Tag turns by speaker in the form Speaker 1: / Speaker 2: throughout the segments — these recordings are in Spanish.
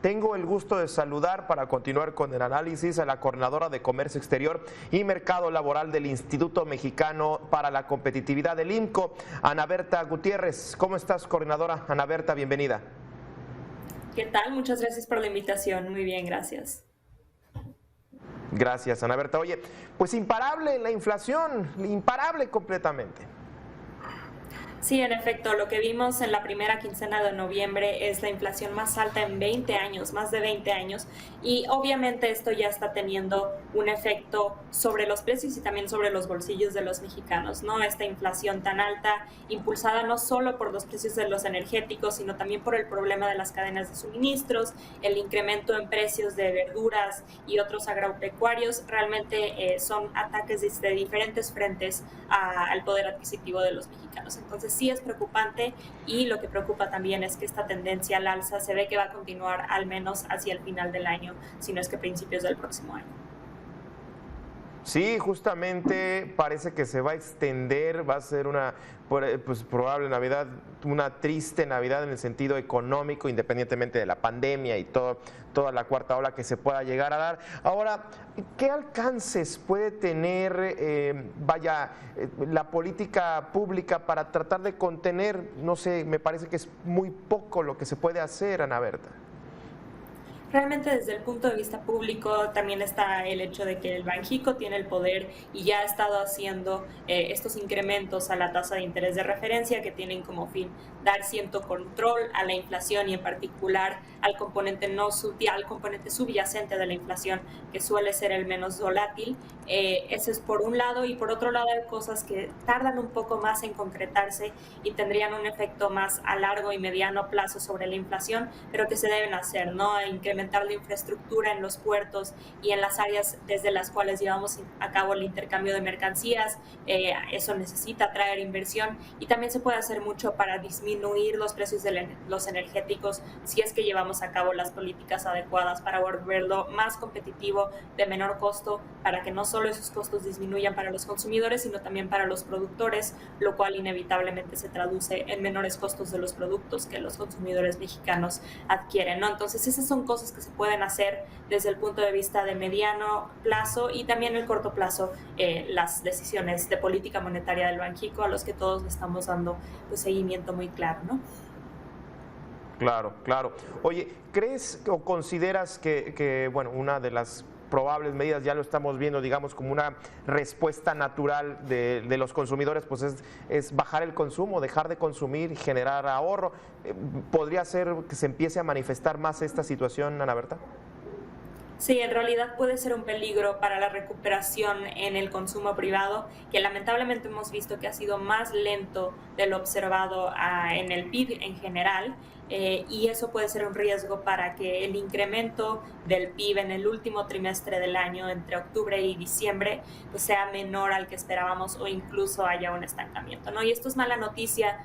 Speaker 1: tengo el gusto de saludar para continuar con el análisis a la coordinadora de Comercio Exterior y Mercado Laboral del Instituto Mexicano para la Competitividad del IMCO, Ana Berta Gutiérrez. ¿Cómo estás, coordinadora? Ana Berta, bienvenida.
Speaker 2: ¿Qué tal? Muchas gracias por la invitación. Muy bien, gracias.
Speaker 1: Gracias, Ana Berta. Oye, pues imparable la inflación, imparable completamente.
Speaker 2: Sí, en efecto, lo que vimos en la primera quincena de noviembre es la inflación más alta en 20 años, más de 20 años, y obviamente esto ya está teniendo un efecto sobre los precios y también sobre los bolsillos de los mexicanos, ¿no? Esta inflación tan alta, impulsada no solo por los precios de los energéticos, sino también por el problema de las cadenas de suministros, el incremento en precios de verduras y otros agropecuarios, realmente son ataques de diferentes frentes al poder adquisitivo de los mexicanos. Entonces, sí es preocupante, y lo que preocupa también es que esta tendencia al alza se ve que va a continuar al menos hacia el final del año, si no es que principios del próximo año.
Speaker 1: Sí, justamente parece que se va a extender, va a ser una pues, probable Navidad, una triste Navidad en el sentido económico, independientemente de la pandemia y toda la cuarta ola que se pueda llegar a dar. Ahora, ¿qué alcances puede tener la política pública para tratar de contener? No sé, me parece que es muy poco lo que se puede hacer, Ana Berta.
Speaker 2: Realmente desde el punto de vista público también está el hecho de que el Banxico tiene el poder y ya ha estado haciendo estos incrementos a la tasa de interés de referencia que tienen como fin dar cierto control a la inflación y en particular al componente subyacente de la inflación, que suele ser el menos volátil. Eso es por un lado, y por otro lado hay cosas que tardan un poco más en concretarse y tendrían un efecto más a largo y mediano plazo sobre la inflación, pero que se deben hacer, ¿no? Incrementar la infraestructura en los puertos y en las áreas desde las cuales llevamos a cabo el intercambio de mercancías. Eso necesita traer inversión, y también se puede hacer mucho para disminuir los precios de los energéticos si es que llevamos a cabo las políticas adecuadas para volverlo más competitivo, de menor costo, para que no solo esos costos disminuyan para los consumidores, sino también para los productores, lo cual inevitablemente se traduce en menores costos de los productos que los consumidores mexicanos adquieren, ¿no? Entonces esas son cosas que se pueden hacer desde el punto de vista de mediano plazo y también el corto plazo, las decisiones de política monetaria del Banxico a los que todos le estamos dando pues, seguimiento muy claro, ¿no?
Speaker 1: Claro, claro. Oye, ¿crees o consideras que bueno, una de las probables medidas, ya lo estamos viendo, digamos, como una respuesta natural de los consumidores, pues es bajar el consumo, dejar de consumir y generar ahorro? ¿Podría ser que se empiece a manifestar más esta situación, Ana Berta?
Speaker 2: Sí, en realidad puede ser un peligro para la recuperación en el consumo privado, que lamentablemente hemos visto que ha sido más lento de lo observado en el PIB en general, y eso puede ser un riesgo para que el incremento del PIB en el último trimestre del año, entre octubre y diciembre, pues sea menor al que esperábamos o incluso haya un estancamiento, ¿no? Y esto es mala noticia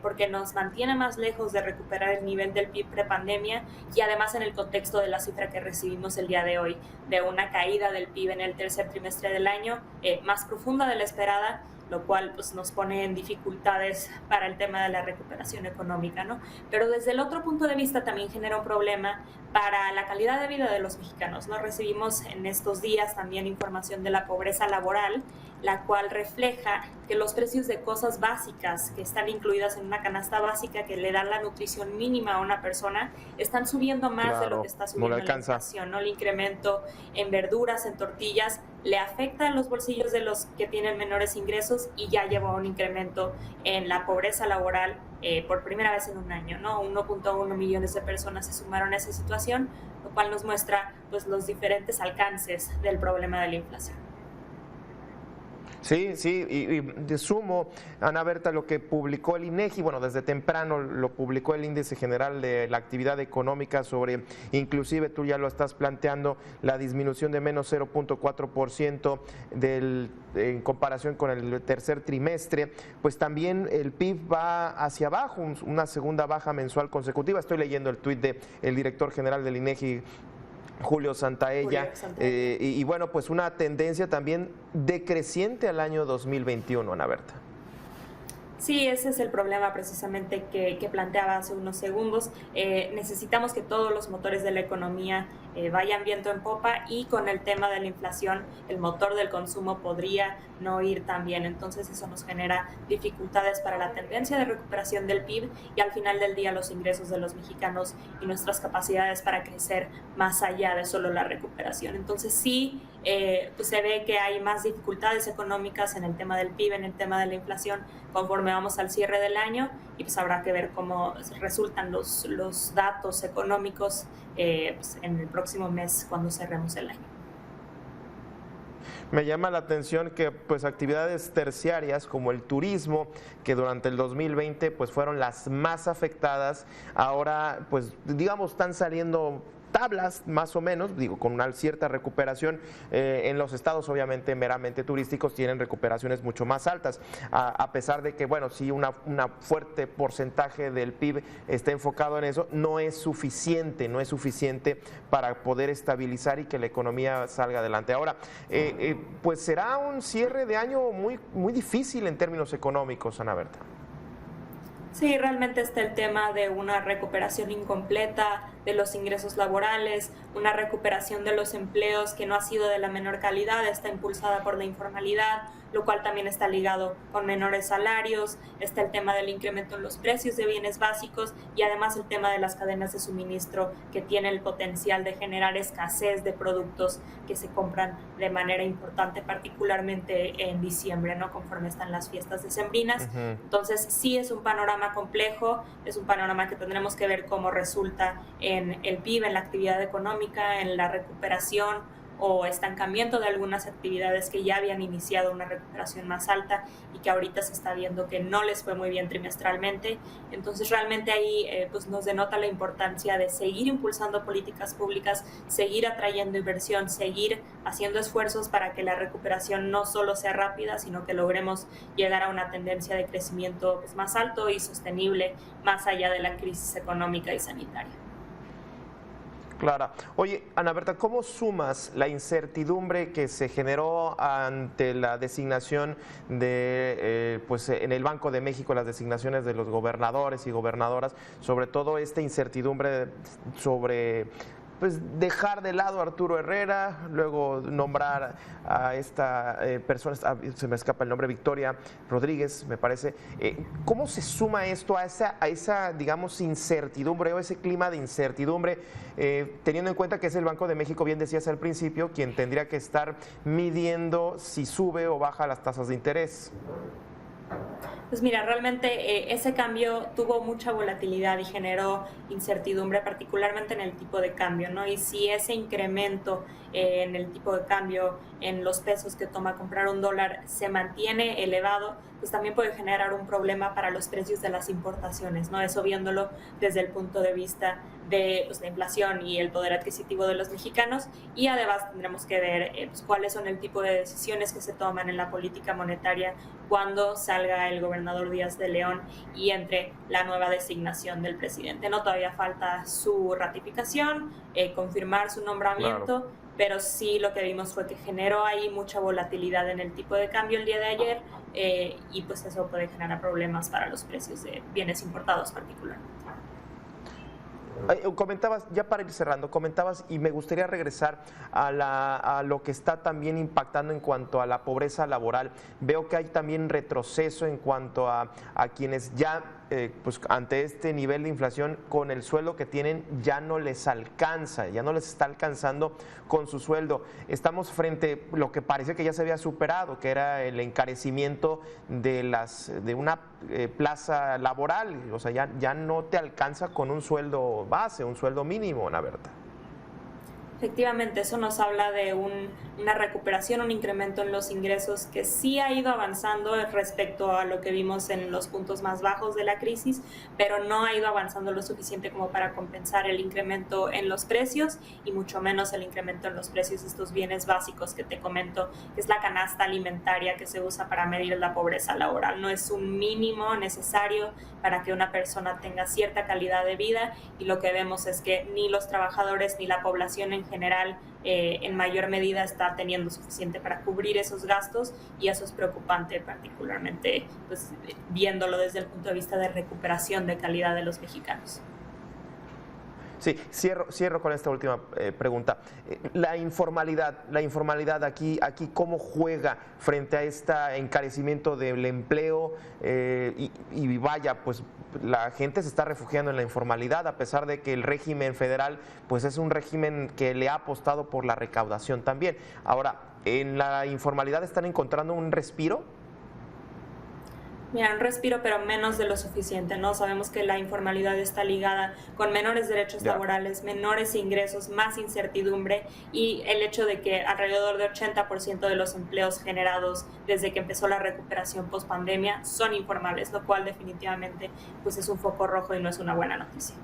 Speaker 2: porque nos mantiene más lejos de recuperar el nivel del PIB prepandemia, y además en el contexto de la cifra que recibimos el día de hoy, de una caída del PIB en el tercer trimestre del año más profunda de la esperada, lo cual pues, nos pone en dificultades para el tema de la recuperación económica, ¿no? Pero desde el otro punto de vista también genera un problema para la calidad de vida de los mexicanos, ¿no? Recibimos en estos días también información de la pobreza laboral, la cual refleja que los precios de cosas básicas que están incluidas en una canasta básica que le dan la nutrición mínima a una persona están subiendo más de lo que está subiendo la inflación, ¿no? El incremento en verduras, en tortillas, le afecta a los bolsillos de los que tienen menores ingresos y ya llevó un incremento en la pobreza laboral por primera vez en un año, ¿no? 1.1 millones de personas se sumaron a esa situación, lo cual nos muestra pues, los diferentes alcances del problema de la inflación.
Speaker 1: Sí, sí, y de sumo, Ana Berta, lo que publicó el INEGI, bueno, desde temprano lo publicó el Índice General de la Actividad Económica sobre, inclusive tú ya lo estás planteando, la disminución de menos 0.4% en comparación con el tercer trimestre, pues también el PIB va hacia abajo, una segunda baja mensual consecutiva. Estoy leyendo el tuit del director general del INEGI, Julio Santaella, y bueno, pues una tendencia también decreciente al año 2021, Ana Berta.
Speaker 2: Sí, ese es el problema precisamente que planteaba hace unos segundos. Necesitamos que todos los motores de la economía vayan viento en popa, y con el tema de la inflación, el motor del consumo podría no ir tan bien. Entonces eso nos genera dificultades para la tendencia de recuperación del PIB y al final del día los ingresos de los mexicanos y nuestras capacidades para crecer más allá de solo la recuperación. Entonces sí, pues se ve que hay más dificultades económicas en el tema del PIB, en el tema de la inflación, conforme vamos al cierre del año, y pues habrá que ver cómo resultan los datos económicos pues en el próximo mes cuando cerremos el año.
Speaker 1: Me llama la atención que pues actividades terciarias como el turismo, que durante el 2020 pues fueron las más afectadas, ahora pues digamos están saliendo tablas más o menos, digo, con una cierta recuperación. En los estados obviamente meramente turísticos tienen recuperaciones mucho más altas, a pesar de que, bueno, sí, una fuerte porcentaje del PIB está enfocado en eso, no es suficiente para poder estabilizar y que la economía salga adelante. Ahora, pues será un cierre de año muy, muy difícil en términos económicos, Ana Berta.
Speaker 2: Sí, realmente está el tema de una recuperación incompleta de los ingresos laborales, una recuperación de los empleos que no ha sido de la menor calidad, está impulsada por la informalidad, lo cual también está ligado con menores salarios, está el tema del incremento en los precios de bienes básicos y además el tema de las cadenas de suministro, que tiene el potencial de generar escasez de productos que se compran de manera importante, particularmente en diciembre, ¿no? Conforme están las fiestas decembrinas. Entonces sí es un panorama complejo, es un panorama que tendremos que ver cómo resulta en el PIB, en la actividad económica, en la recuperación o estancamiento de algunas actividades que ya habían iniciado una recuperación más alta y que ahorita se está viendo que no les fue muy bien trimestralmente. Entonces realmente ahí pues nos denota la importancia de seguir impulsando políticas públicas, seguir atrayendo inversión, seguir haciendo esfuerzos para que la recuperación no solo sea rápida, sino que logremos llegar a una tendencia de crecimiento pues más alto y sostenible más allá de la crisis económica y sanitaria.
Speaker 1: Clara. Oye, Ana Berta, ¿cómo sumas la incertidumbre que se generó ante la designación de, pues en el Banco de México, las designaciones de los gobernadores y gobernadoras, sobre todo esta incertidumbre sobre pues dejar de lado a Arturo Herrera, luego nombrar a esta persona, se me escapa el nombre, Victoria Rodríguez, me parece. ¿Cómo se suma esto a esa, digamos, incertidumbre o ese clima de incertidumbre, teniendo en cuenta que es el Banco de México, bien decías al principio, quien tendría que estar midiendo si sube o baja las tasas de interés?
Speaker 2: Pues mira, realmente ese cambio tuvo mucha volatilidad y generó incertidumbre, particularmente en el tipo de cambio, ¿no? Y si ese incremento en el tipo de cambio, en los pesos que toma comprar un dólar, se mantiene elevado, pues también puede generar un problema para los precios de las importaciones, ¿no? Eso viéndolo desde el punto de vista de pues, la inflación y el poder adquisitivo de los mexicanos, y además tendremos que ver pues, cuáles son el tipo de decisiones que se toman en la política monetaria cuando salga el gobernador Díaz de León y entre la nueva designación del presidente, ¿no? Todavía falta su ratificación, confirmar su nombramiento, claro. Pero sí lo que vimos fue que generó ahí mucha volatilidad en el tipo de cambio el día de ayer, y pues eso puede generar problemas para los precios de bienes importados particularmente.
Speaker 1: Comentabas, ya para ir cerrando, comentabas, y me gustaría regresar a lo que está también impactando en cuanto a la pobreza laboral. Veo que hay también retroceso en cuanto a quienes ya, pues ante este nivel de inflación, con el sueldo que tienen ya no les alcanza, ya no les está alcanzando con su sueldo. Estamos frente a lo que parece que ya se había superado, que era el encarecimiento de una plaza laboral. O sea, ya no te alcanza con un sueldo base, un sueldo mínimo, Ana Berta.
Speaker 2: Efectivamente, eso nos habla de una recuperación, un incremento en los ingresos que sí ha ido avanzando respecto a lo que vimos en los puntos más bajos de la crisis, pero no ha ido avanzando lo suficiente como para compensar el incremento en los precios y mucho menos el incremento en los precios de estos bienes básicos que te comento, que es la canasta alimentaria que se usa para medir la pobreza laboral. No es un mínimo necesario para que una persona tenga cierta calidad de vida, y lo que vemos es que ni los trabajadores ni la población en general en mayor medida está teniendo suficiente para cubrir esos gastos, y eso es preocupante, particularmente pues, viéndolo desde el punto de vista de recuperación de calidad de los mexicanos.
Speaker 1: Sí, cierro con esta última pregunta. La informalidad aquí ¿cómo juega frente a este encarecimiento del empleo? Y vaya, pues la gente se está refugiando en la informalidad, a pesar de que el régimen federal pues es un régimen que le ha apostado por la recaudación también. Ahora, ¿en la informalidad están encontrando un respiro?
Speaker 2: Mira, un respiro, pero menos de lo suficiente, ¿no? Sabemos que la informalidad está ligada con menores derechos laborales, menores ingresos, más incertidumbre, y el hecho de que alrededor de 80% de los empleos generados desde que empezó la recuperación post-pandemia son informales, lo cual definitivamente pues, es un foco rojo y no es una buena noticia.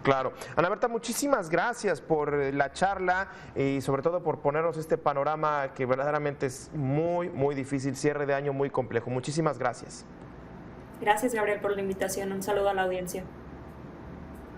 Speaker 1: Claro. Ana Berta, muchísimas gracias por la charla y sobre todo por ponernos este panorama que verdaderamente es muy, muy difícil, cierre de año muy complejo. Muchísimas gracias.
Speaker 2: Gracias, Gabriel, por la invitación. Un saludo a la audiencia.